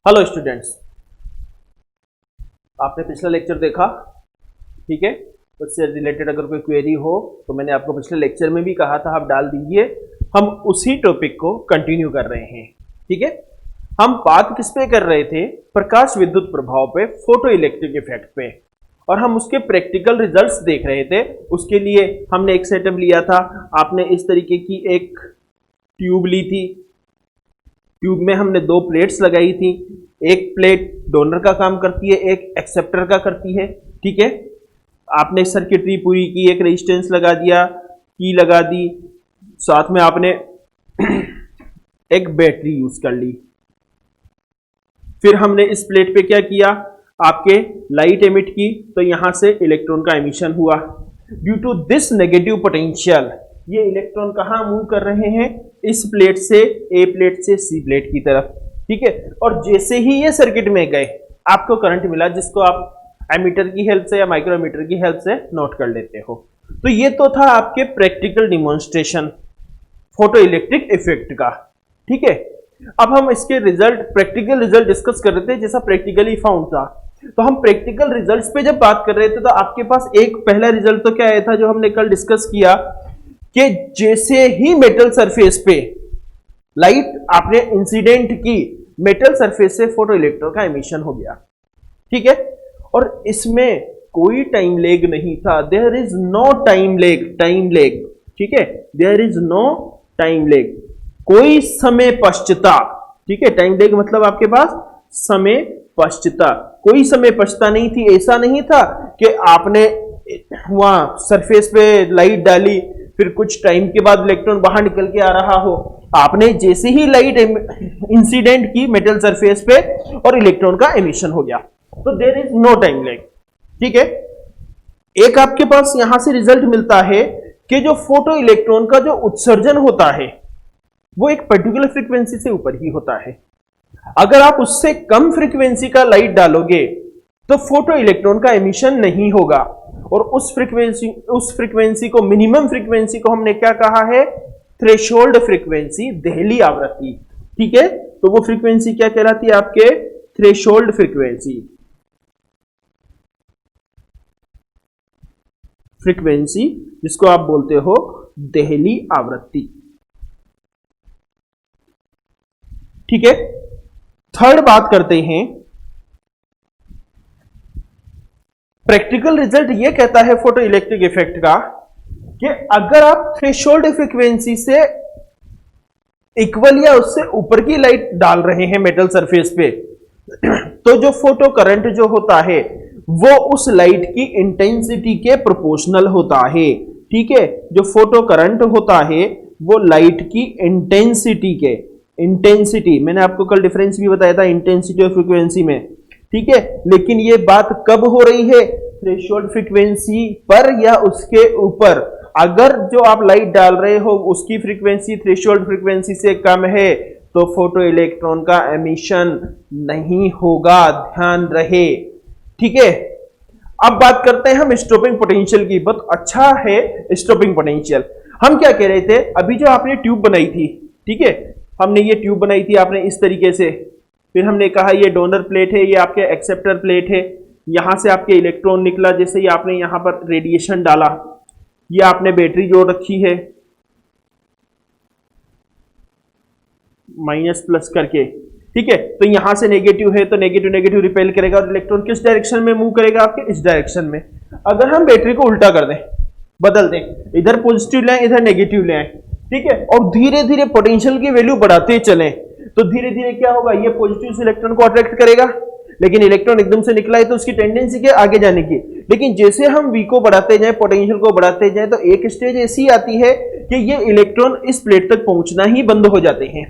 Hello students, आपने पिछला lecture देखा, ठीक है। उससे रिलेटेड अगर कोई क्वेरी हो तो मैंने आपको पिछले लेक्चर में भी कहा था, आप डाल दीजिए। हम उसी टॉपिक को कंटिन्यू कर रहे हैं, ठीक है। हम बात किस पे कर रहे थे? प्रकाश विद्युत प्रभाव पे, फोटो इलेक्ट्रिक इफेक्ट पे, और हम उसके प्रैक्टिकल रिजल्ट्स देख रहे थे। उसके लिए हमने एक सेटअप लिया था। आपने इस तरीके की एक ट्यूब ली थी। ट्यूब में हमने दो प्लेट्स लगाई थी। एक प्लेट डोनर का काम करती है, एक एक्सेप्टर का करती है, ठीक है। आपने सर्किटरी पूरी की, एक रेजिस्टेंस लगा दिया, की लगा दी, साथ में आपने एक बैटरी यूज कर ली। फिर हमने इस प्लेट पे क्या किया, आपके लाइट एमिट की, तो यहां से इलेक्ट्रॉन का एमिशन हुआ। Due to this negative potential ये इलेक्ट्रॉन कहां मूव कर रहे हैं? इस प्लेट से, ए प्लेट से सी प्लेट की तरफ, ठीक है। और जैसे ही ये सर्किट में गए आपको करंट मिला, जिसको आप एमीटर की हेल्प से या माइक्रोमीटर की हेल्प से नोट कर लेते हो। तो ये तो था आपके practical demonstration photo electric effect का, ठीक है। अब हम इसके रिजल्ट, प्रैक्टिकल रिजल्ट डिस्कस कर रहे थे, जैसा प्रैक्टिकली फाउंड था। तो हम प्रैक्टिकल रिजल्ट्स पे जब बात कर रहे थे तो आपके पास एक पहला रिजल्ट तो क्या आया था, जो हमने कल डिस्कस किया, कि जैसे ही मेटल सरफेस पे लाइट आपने इंसिडेंट की, मेटल सरफेस से फोटो इलेक्ट्रॉन का एमिशन हो गया, ठीक है। और इसमें कोई टाइम लेग नहीं था, there is no time lag, ठीक है, there is no time lag, कोई समय पश्चता, ठीक है। टाइम लेग मतलब आपके पास समय पश्चता, कोई समय पश्चता नहीं थी। ऐसा नहीं था कि आपने वहां सरफेस पे लाइट डाली, फिर कुछ टाइम के बाद इलेक्ट्रॉन बाहर निकल के आ रहा हो। आपने जैसे ही लाइट इंसिडेंट की मेटल सरफेस पे और इलेक्ट्रॉन का एमिशन हो गया, तो there is no time lag, ठीक है। एक आपके पास यहां से रिजल्ट मिलता है कि जो फोटो इलेक्ट्रॉन का जो उत्सर्जन होता है वो एक पर्टिकुलर फ्रीक्वेंसी से ऊपर ही होता है। अगर आप उससे कम फ्रीक्वेंसी का लाइट डालोगे तो फोटो इलेक्ट्रॉन का एमिशन नहीं होगा। और उस फ्रीक्वेंसी को, मिनिमम फ्रीक्वेंसी को हमने क्या कहा है? थ्रेशोल्ड फ्रीक्वेंसी, देहली आवृत्ति, ठीक है। तो वो फ्रीक्वेंसी क्या कहलाती है? आपके थ्रेशोल्ड फ्रीक्वेंसी, जिसको आप बोलते हो देहली आवृत्ति, ठीक है। थर्ड बात करते हैं, प्रैक्टिकल रिजल्ट ये कहता है फोटो इलेक्ट्रिक इफेक्ट का कि अगर आप थ्रेशोल्ड फ्रीक्वेंसी से इक्वल या उससे ऊपर की लाइट डाल रहे हैं मेटल सरफेस पे, तो जो फोटो करंट जो होता है वो उस लाइट की इंटेंसिटी के प्रोपोर्शनल होता है, ठीक है। जो फोटो करंट होता है वो लाइट की इंटेंसिटी, मैंने आपको कल डिफरेंस भी बताया था इंटेंसिटी और फ्रीक्वेंसी में, ठीक है। लेकिन ये बात कब हो रही है? थ्रेशोल्ड फ्रीक्वेंसी पर या उसके ऊपर। अगर जो आप लाइट डाल रहे हो उसकी फ्रीक्वेंसी थ्रेशोल्ड फ्रीक्वेंसी से कम है तो फोटो इलेक्ट्रॉन का एमिशन नहीं होगा, ध्यान रहे, ठीक है। अब बात करते हैं हम स्टॉपिंग पोटेंशियल की। बहुत अच्छा है स्टॉपिंग पोटेंशियल। हम क्या कह रहे थे, अभी जो आपने ट्यूब बनाई थी, ठीक है, हमने ये ट्यूब बनाई थी आपने इस तरीके से, फिर हमने कहा ये डोनर प्लेट है, ये आपके एक्सेप्टर प्लेट है, यहां से आपके इलेक्ट्रॉन निकला, जैसे ही आपने यहां पर रेडिएशन डाला, ये आपने बैटरी जोड़ रखी है माइनस प्लस करके, ठीक है। तो यहां से नेगेटिव है तो नेगेटिव रिपेल करेगा और इलेक्ट्रॉन किस डायरेक्शन में मूव करेगा? आपके इस डायरेक्शन में। अगर हम बैटरी को उल्टा कर दें, बदल दें, इधर पॉजिटिव ले आए, इधर नेगेटिव ले आए, ठीक है, और धीरे धीरे पोटेंशियल की वैल्यू बढ़ाते चलें, तो धीरे धीरे क्या होगा? ये पॉजिटिव इलेक्ट्रॉन को अट्रैक्ट करेगा, लेकिन इलेक्ट्रॉन एकदम से निकला है तो उसकी टेंडेंसी क्या? आगे जाने की। लेकिन जैसे हम V को बढ़ाते जाएं, पोटेंशियल को बढ़ाते जाएं, तो एक स्टेज ऐसी आती है कि ये इलेक्ट्रॉन इस प्लेट तक पहुंचना ही बंद हो जाते हैं।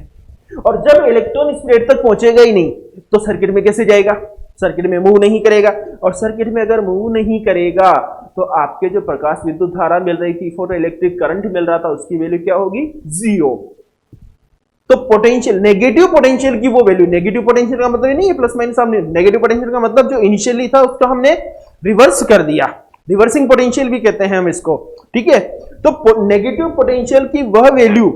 और जब इलेक्ट्रॉन इस प्लेट तक पहुंचेगा ही नहीं तो सर्किट में कैसे जाएगा? सर्किट में मूव नहीं करेगा। और सर्किट में अगर मूव नहीं करेगा तो आपके जो प्रकाश विद्युत धारा मिल रही थी, फोटो इलेक्ट्रिक करंट मिल रहा था, उसकी वैल्यू क्या होगी? 0। तो पोटेंशियल, नेगेटिव पोटेंशियल की वो वैल्यू, नेगेटिव पोटेंशियल का मतलब नहीं है प्लस माइनस, हमने नेगेटिव पोटेंशियल का मतलब जो इनिशियली था उसको हमने रिवर्स कर दिया, रिवर्सिंग पोटेंशियल भी कहते हैं हम इसको, ठीक है। तो नेगेटिव पोटेंशियल की वह वैल्यू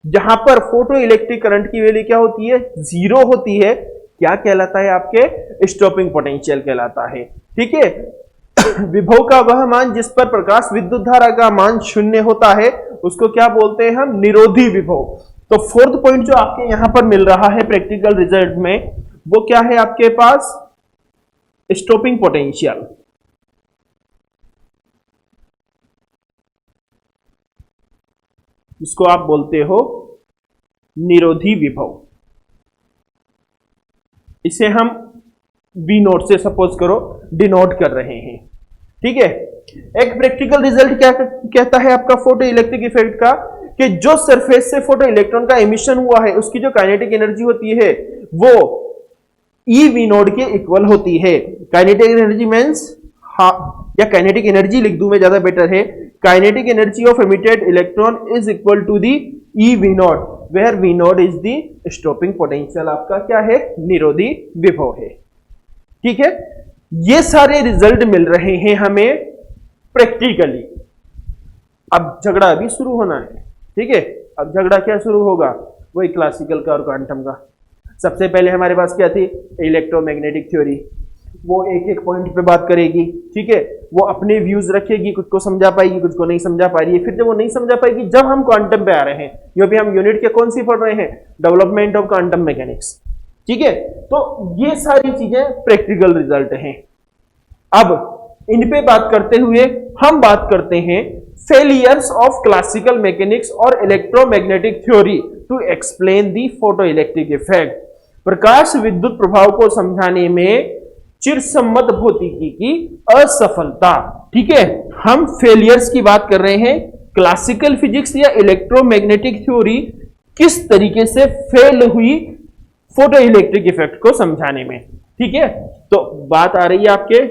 जहां पर फोटो इलेक्ट्रिक करंट की वैल्यू क्या होती है? 0 होती है, क्या कहलाता है? आपके स्टॉपिंग पोटेंशियल कहलाता है। ठीक है, विभव का वह मान जिस पर प्रकाश विद्युत धारा का मान शून्य होता है उसको क्या बोलते हैं हम? निरोधी विभव। तो फोर्थ पॉइंट जो आपके यहां पर मिल रहा है प्रैक्टिकल रिजल्ट में, वो क्या है आपके पास? Stopping potential. इसको आप बोलते हो निरोधी विभव। इसे हम बी नोट से सपोज करो डिनोट कर रहे हैं। ठीक है, एक प्रैक्टिकल रिजल्ट क्या कहता है आपका फोटो इलेक्ट्रिक इफेक्ट का, कि जो सरफेस से फोटो इलेक्ट्रॉन का एमिशन हुआ है उसकी जो काइनेटिक एनर्जी होती है वो ई वी नोड के इक्वल होती है। काइनेटिक एनर्जी मींस या काइनेटिक एनर्जी लिख दूं मैं, ज्यादा बेटर है। Kinetic energy of emitted electron is equal to the E V naught, where V naught is the stopping potential आपका क्या है? निरोधी विभव है। ठीक है, ये सारे रिजल्ट मिल रहे हैं हमें प्रैक्टिकली। अब झगड़ा अभी शुरू होना है। ठीक है, अब झगड़ा क्या शुरू होगा? वही क्लासिकल का और क्वांटम का। सबसे पहले हमारे पास क्या थी? Electromagnetic theory. वो एक एक पॉइंट पे बात करेगी। ठीक है, वो अपने व्यूज रखेगी, कुछ को समझा पाएगी, कुछ को नहीं समझा पा रही है। फिर जब वो नहीं समझा पाएगी, जब हम क्वांटम पे आ रहे हैं, ये भी हम यूनिट के कौन सी पढ़ रहे हैं? Development of quantum mechanics. ठीक है, तो ये सारी चीजें प्रैक्टिकल रिजल्ट हैं। अब इन पे बात करते हुए हम बात करते हैं फेलियर्स ऑफ क्लासिकल मैकेनिक्स और electromagnetic theory to explain the photoelectric effect. प्रकाश विद्युत प्रभाव को समझाने में चिरसम्मत भौतिकी की असफलता। ठीक है, हम फेलियर्स की बात कर रहे हैं। क्लासिकल फिजिक्स या इलेक्ट्रोमैग्नेटिक थ्योरी किस तरीके से फेल हुई फोटो इलेक्ट्रिक इफेक्ट को समझाने में। ठीक है, तो बात आ रही है आपके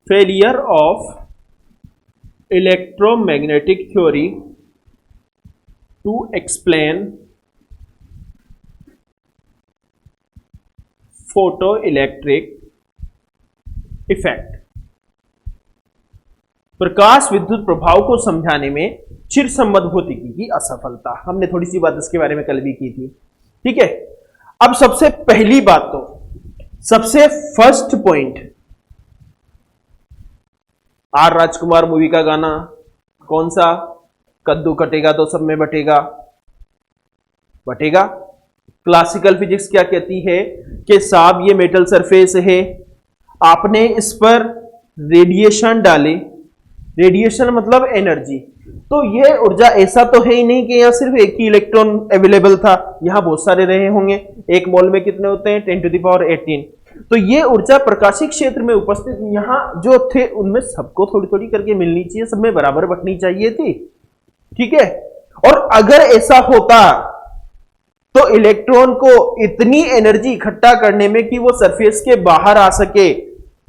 failure of electromagnetic theory to explain photoelectric effect. प्रकाश विद्युत प्रभाव को समझाने में चिरसम्मत भौतिकी की असफलता। हमने थोड़ी सी बात इसके बारे में कल भी की थी। ठीक है, अब सबसे पहली बात तो सबसे first point, R Rajkumar movie का गाना कौन सा? कद्दू कटेगा तो सब में बटेगा, बटेगा। क्लासिकल फिजिक्स क्या कहती है कि साहब ये मेटल सरफेस है, आपने इस पर रेडिएशन डाले, रेडिएशन मतलब एनर्जी, तो यह ऊर्जा ऐसा तो है ही नहीं कि यहां सिर्फ एक ही इलेक्ट्रॉन अवेलेबल था, यहां बहुत सारे रहे होंगे। एक मोल में कितने होते हैं? 10 टू द पावर 18। तो ये ऊर्जा प्रकाशीय क्षेत्र में उपस्थित यहां जो थे उनमें सबको थोड़ी थोड़ी करके मिलनी चाहिए, सब में बराबर बंटनी चाहिए थी। ठीक है, और अगर ऐसा होता तो इलेक्ट्रॉन को इतनी एनर्जी इकट्ठा करने में कि वो सरफेस के बाहर आ सके,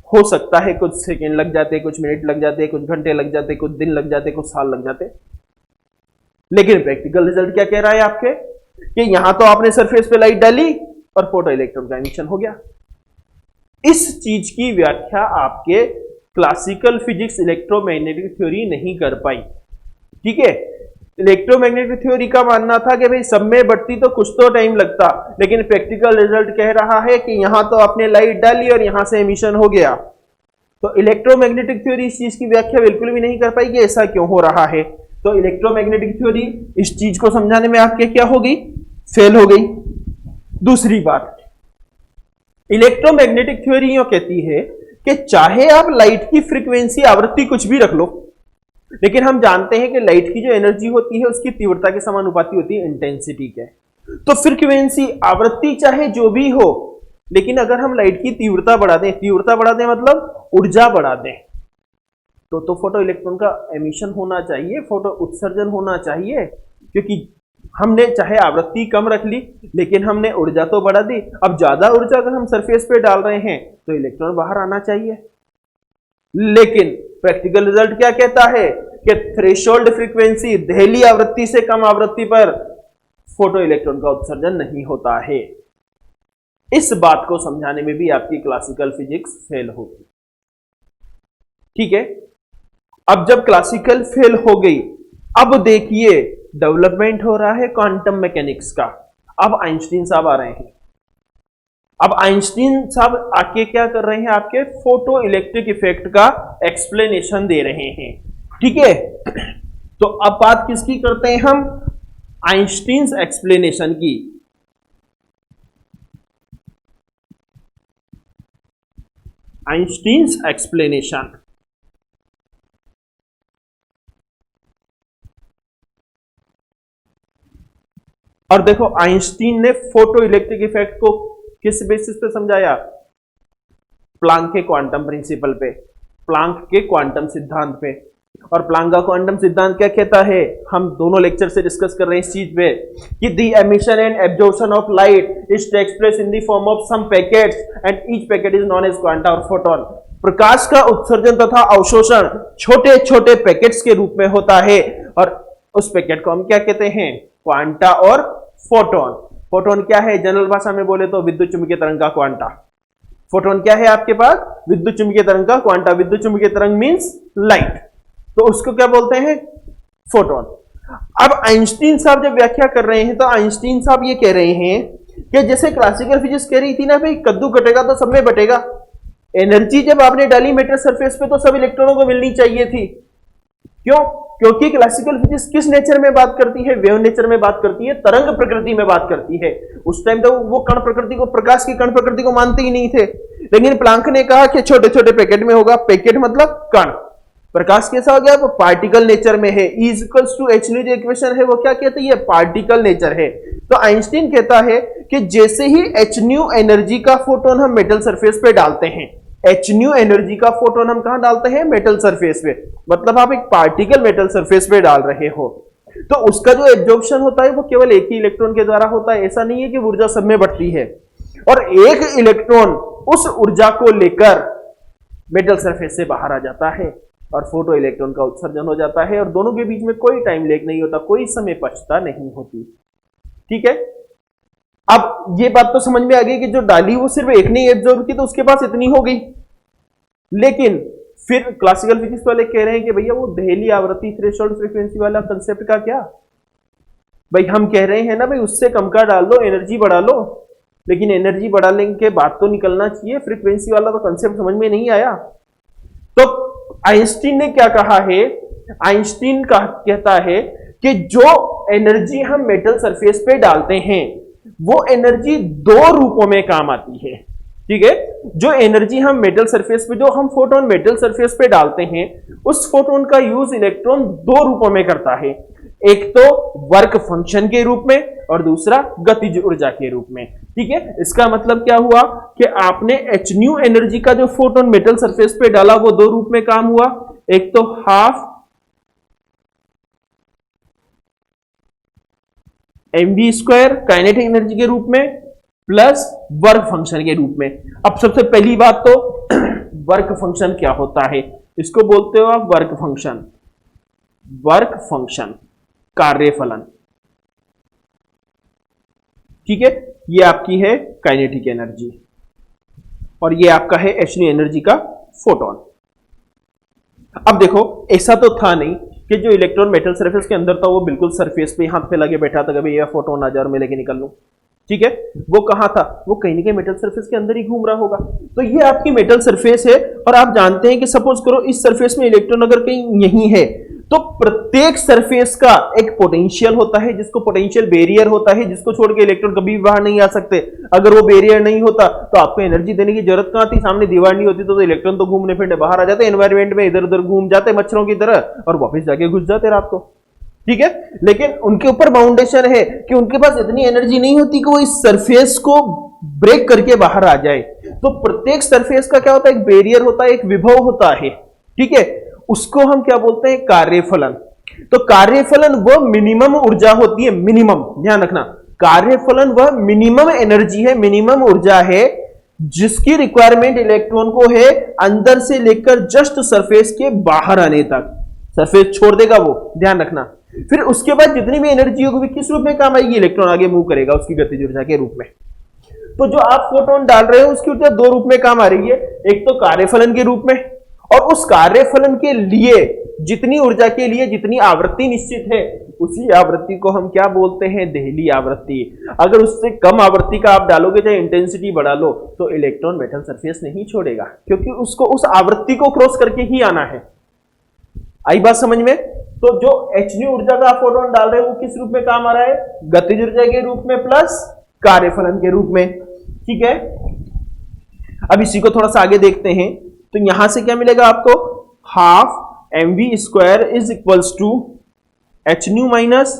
हो सकता है कुछ सेकंड लग जाते, कुछ मिनट लग जाते, कुछ घंटे लग जाते, कुछ दिन लग जाते, कुछ साल लग जाते। लेकिन प्रैक्टिकल रिजल्ट क्या कह रहा है आपके कि यहां तो आपने सरफेस पे लाइट डाली और फोटो इलेक्ट्रॉन का एमिशन हो गया। इस चीज की व्याख्या आपके क्लासिकल फिजिक्स इलेक्ट्रोमैग्नेटिक थ्योरी नहीं कर पाई। ठीक है, इलेक्ट्रोमैग्नेटिक थ्योरी का मानना था कि भाई सब में बढ़ती तो कुछ तो टाइम लगता, लेकिन प्रैक्टिकल रिजल्ट कह रहा है कि यहां तो आपने लाइट डाली और यहां से एमिशन हो गया। तो इलेक्ट्रोमैग्नेटिक थ्योरी इस चीज की व्याख्या बिल्कुल भी नहीं कर पाई कि ऐसा क्यों हो रहा है। तो इलेक्ट्रोमैग्नेटिक थ्योरी इस चीज को समझाने में आपके क्या हो गई? फेल हो गई। दूसरी बात, इलेक्ट्रोमैग्नेटिक थ्योरी यूं कहती है कि चाहे आप लाइट की फ्रीक्वेंसी आवृत्ति कुछ भी रख लो, लेकिन हम जानते हैं कि लाइट की जो एनर्जी होती है उसकी तीव्रता के समानुपाती होती है इंटेंसिटी के। तो फ्रीक्वेंसी आवृत्ति चाहे जो भी हो, लेकिन अगर हम लाइट की तीव्रता बढ़ा दें मतलब ऊर्जा बढ़ा दें, तो फोटो इलेक्ट्रॉन का एमिशन होना चाहिए, फोटो उत्सर्जन होना चाहिए। क्योंकि हमने चाहे आवृत्ति कम रख ली लेकिन हमने ऊर्जा तो बढ़ा दी। अब ज्यादा ऊर्जा अगर हम सरफेस पे डाल रहे हैं तो इलेक्ट्रॉन बाहर आना चाहिए। लेकिन प्रैक्टिकल रिजल्ट क्या कहता है कि थ्रेशोल्ड फ्रीक्वेंसी, दहली आवृत्ति से कम आवृत्ति पर फोटो इलेक्ट्रॉन का उत्सर्जन नहीं होता है। इस बात को समझाने में भी आपकी क्लासिकल फिजिक्स फेल होगी। ठीक है, अब जब क्लासिकल फेल हो गई, अब देखिए डेवलपमेंट हो रहा है क्वांटम मैकेनिक्स का। अब आइंस्टीन साहब आ रहे हैं। अब आइंस्टीन साहब आके क्या कर रहे हैं, आपके फोटो इलेक्ट्रिक इफेक्ट का एक्सप्लेनेशन दे रहे हैं। ठीक है, तो अब बात किसकी करते हैं हम, आइंस्टीन्स एक्सप्लेनेशन की। Einstein's explanation. और देखो आइंस्टीन ने फोटो इलेक्ट्रिक इफेक्ट को किस बेसिस पे समझाया, प्लांक के क्वांटम प्रिंसिपल पे, प्लांक के क्वांटम सिद्धांत पे। और प्लांक का क्वांटम सिद्धांत क्या कहता है, हम दोनों लेक्चर से डिस्कस कर रहे हैं इस चीज पे कि the emission and absorption of light is takes place in the form of some packets and each packet is known as quanta और फोटोन। प्रकाश का उत्सर्जन तथा अवशोषण छोटे छोटे पैकेट्स के रूप में होता है, और उस पैकेट को हम क्या कहते हैं, क्वांटा और फोटोन। फोटोन क्या है, जनरल भाषा में बोले तो विद्युत चुंबकीय तरंग का क्वांटा। फोटोन क्या है आपके पास, विद्युत चुंबकीय तरंग का क्वांटा। विद्युत चुंबकीय तरंग मींस लाइट, तो उसको क्या बोलते हैं, फोटोन। अब आइंस्टीन साहब जब व्याख्या कर रहे हैं तो आइंस्टीन साहब ये कह रहे हैं कि जैसे क्लासिकल फिजिक्स कह रही थी ना भाई, कद्दू कटेगा तो सब में बटेगा। एनर्जी जब आपने डाली मेटल सरफेस पे तो सब इलेक्ट्रॉनों को मिलनी चाहिए थी। क्यों, क्योंकि क्लासिकल फिजिक्स किस नेचर में बात करती है, वेव नेचर में बात करती है, तरंग प्रकृति में बात करती है। उस टाइम तो वो कण प्रकृति को, प्रकाश की कण प्रकृति को मानते ही नहीं थे। लेकिन प्लांक ने कहा कि छोटे छोटे पैकेट में होगा, पैकेट मतलब कण। प्रकाश कैसा हो गया, वो पार्टिकल नेचर में है। E equals to H nu जो इक्वेशन है वो क्या कहती है, पार्टिकल नेचर है। तो आइंस्टीन कहता है कि जैसे ही एच न्यू एनर्जी का फोटोन हम मेटल सरफेस पे डालते हैं, एच न्यू एनर्जी का फोटोन हम कहां डालते हैं, मेटल सरफेस पे, मतलब आप एक पार्टिकल मेटल सरफेस पे डाल रहे हो, तो उसका जो एब्जॉर्प्शन होता है वो केवल एक ही इलेक्ट्रॉन के द्वारा होता है। ऐसा नहीं है कि ऊर्जा सब में बढ़ती है। और एक इलेक्ट्रॉन उस ऊर्जा को लेकर मेटल सरफेस से बाहर आ जाता है और फोटो इलेक्ट्रॉन का उत्सर्जन हो जाता है, और दोनों के बीच में कोई टाइम लेग नहीं होता, कोई समय पछता नहीं होती। ठीक है, अब ये बात तो समझ में आ गई कि जो डाली वो सिर्फ एक ने एब्जॉर्ब की तो उसके पास इतनी हो गई। लेकिन फिर क्लासिकल फिजिक्स वाले कह रहे हैं कि भैया वो दहली आवृत्ति थ्रेशोल्ड फ्रीक्वेंसी वाला कंसेप्ट का क्या, भाई हम कह रहे हैं ना भाई उससे कम का डाल दो, एनर्जी बढ़ा लो, लेकिन एनर्जी बढ़ाने के बाद तो निकलना चाहिए, फ्रीक्वेंसी वाला तो कंसेप्ट समझ में नहीं आया। तो आइंस्टीन ने क्या कहा है, आइंस्टीन का कहता है कि जो एनर्जी हम मेटल सरफेस पे डालते हैं वो एनर्जी दो रूपों में काम आती है। ठीक है, जो एनर्जी हम मेटल सरफेस पे, जो हम फोटोन मेटल सरफेस पे डालते हैं, उस फोटोन का यूज इलेक्ट्रॉन दो रूपों में करता है, एक तो वर्क फंक्शन के रूप में और दूसरा गतिज ऊर्जा के रूप में। ठीक है, इसका मतलब क्या हुआ कि आपने एच न्यू एनर्जी का जो फोटोन मेटल सरफेस पे डाला वो दो रूप में काम हुआ, एक तो half mv square kinetic energy के रूप में प्लस वर्क फंक्शन के रूप में। अब सबसे पहली बात तो वर्क फंक्शन क्या होता है, इसको बोलते हो आप वर्क फंक्शन। वर्क फंक्शन कार्यफलन, ठीक है, ये आपकी है काइनेटिक एनर्जी और ये आपका है एच एनर्जी का फोटोन। अब देखो ऐसा तो था नहीं कि जो इलेक्ट्रॉन मेटल सरफेस के अंदर था वो बिल्कुल सरफेस पे हाथ पे लगे बैठा था, कभी ये फोटोन आ जाए और मैं लेके निकल लूं। ठीक है, वो कहां था, वो कहीं ना कहीं मेटल सरफेस के अंदर ही घूम रहा होगा। तो ये आपकी मेटल सरफेस है और आप जानते हैं कि सपोज करो इस सरफेस में इलेक्ट्रॉन अगर कहीं यहीं है तो प्रत्येक सरफेस का एक पोटेंशियल होता है जिसको पोटेंशियल बैरियर होता है, जिसको छोड़ के इलेक्ट्रॉन कभी भी बाहर नहीं आ सकते। अगर वो बैरियर नहीं होता तो आपको एनर्जी देने की जरूरत कहां थी, सामने दीवार नहीं होती तो इलेक्ट्रॉन तो घूमने फिरने बाहर आ जाते, एनवायरमेंट में इधर उधर घूम जाते मच्छरों की तरह और वापस जाके घुस जाते रात को। ठीक है, लेकिन उनके ऊपर बाउंडेशन है कि उनके पास इतनी एनर्जी नहीं होती कि वो इस सरफेस को ब्रेक करके बाहर आ जाए। तो प्रत्येक सरफेस का क्या होता है, एक बैरियर होता है, एक विभव होता है। ठीक है, उसको हम क्या बोलते हैं, कार्यफलन। तो कार्यफलन वह मिनिमम ऊर्जा होती है, मिनिमम ध्यान रखना, कार्यफलन वह मिनिमम एनर्जी है, मिनिमम ऊर्जा है जिसकी रिक्वायरमेंट इलेक्ट्रॉन को है अंदर से लेकर जस्ट सरफेस के बाहर आने तक। सरफेस छोड़ देगा वो, ध्यान रखना। फिर उसके बाद जितनी भी एनर्जी होगी किस रूप में काम आएगी, इलेक्ट्रॉन आगे मूव करेगा उसकी गतिज ऊर्जा के रूप में। तो जो आप फोटोन डाल रहे हो उसकी ऊर्जा दो रूप में काम आ रही है, एक तो कार्यफलन के रूप में और उस कार्यफलन के लिए जितनी ऊर्जा के लिए जितनी आवृत्ति निश्चित है, उसी आवृत्ति को हम क्या बोलते हैं, देहली आवृत्ति। अगर उससे कम आवृत्ति का आप डालोगे, चाहे इंटेंसिटी बढ़ा लो, तो इलेक्ट्रॉन मेटल सरफेस नहीं छोड़ेगा, क्योंकि उसको उस आवृत्ति को क्रॉस करके ही आना है। आई बात समझ में? तो जो hν ऊर्जा का फोटोन डाल रहे हैं वो किस रूप में काम आ रहा है, गतिज ऊर्जा के रूप में प्लस कार्यफलन के रूप में। ठीक है, अब इसी को थोड़ा सा आगे देखते हैं। तो यहां से क्या मिलेगा आपको, half mv² is equals to hν minus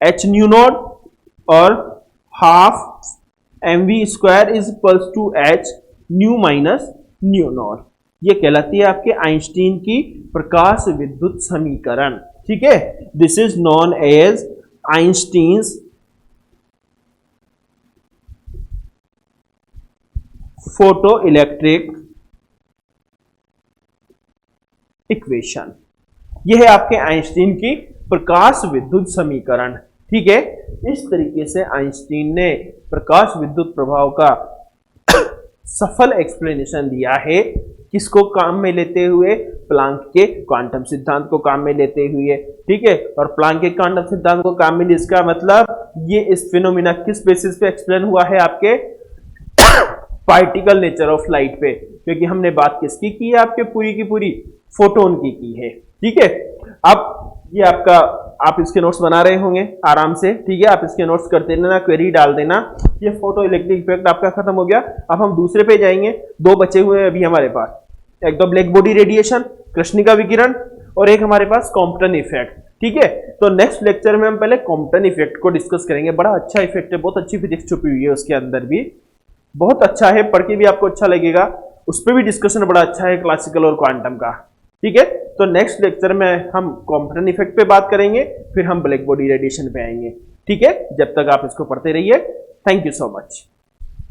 hν naught, और half mv² is equals to hν minus ν naught. ये कहलाती है आपके आइंस्टीन की प्रकाश विद्युत समीकरण। ठीक है, this is known as Einstein's photo electric equation. यह है आपके आइंस्टीन की प्रकाश विद्युत समीकरण। ठीक है, इस तरीके से आइंस्टीन ने प्रकाश विद्युत प्रभाव का सफल एक्सप्लेनेशन दिया है। किसको काम में लेते हुए, प्लांक के क्वांटम सिद्धांत को काम में लेते हुए। ठीक है, और प्लांक के क्वांटम सिद्धांत को काम में लिए, इसका मतलब ये इस फिनोमिना किस बेसिस पे एक्सप्लेन हुआ है, आपके पार्टिकल नेचर ऑफ लाइट पे, क्योंकि हमने बात किसकी की है, आपके पूरी की पूरी फोटोन की है। ठीक है, अब ये आपका, आप इसके नोट्स बना रहे होंगे आराम से। ठीक है, आप इसके नोट्स करते रहना, क्वेरी डाल देना। ये फोटो इलेक्ट्रिक इफेक्ट आपका खत्म हो गया। अब हम दूसरे पे जाएंगे। दो बचे हुए हैं अभी हमारे पास, एक तो ब्लैक बॉडी रेडिएशन, कृष्णिका विकिरण, और एक हमारे पास कॉम्पटन इफेक्ट। ठीक है, तो नेक्स्ट लेक्चर में हम पहले कॉम्पटन इफेक्ट को डिस्कस करेंगे। बड़ा अच्छा इफेक्ट है, बहुत अच्छी फिजिक्स छुपी हुई है उसके अंदर भी, बहुत अच्छा है, पढ़ के भी आपको अच्छा लगेगा। उस पर भी डिस्कशन बड़ा अच्छा है, क्लासिकल और क्वांटम का। ठीक है, तो नेक्स्ट लेक्चर में हम कॉम्पटन इफेक्ट पे बात करेंगे, फिर हम ब्लैक बॉडी रेडिएशन पे आएंगे। ठीक है, जब तक आप इसको पढ़ते रहिए। Thank you so much.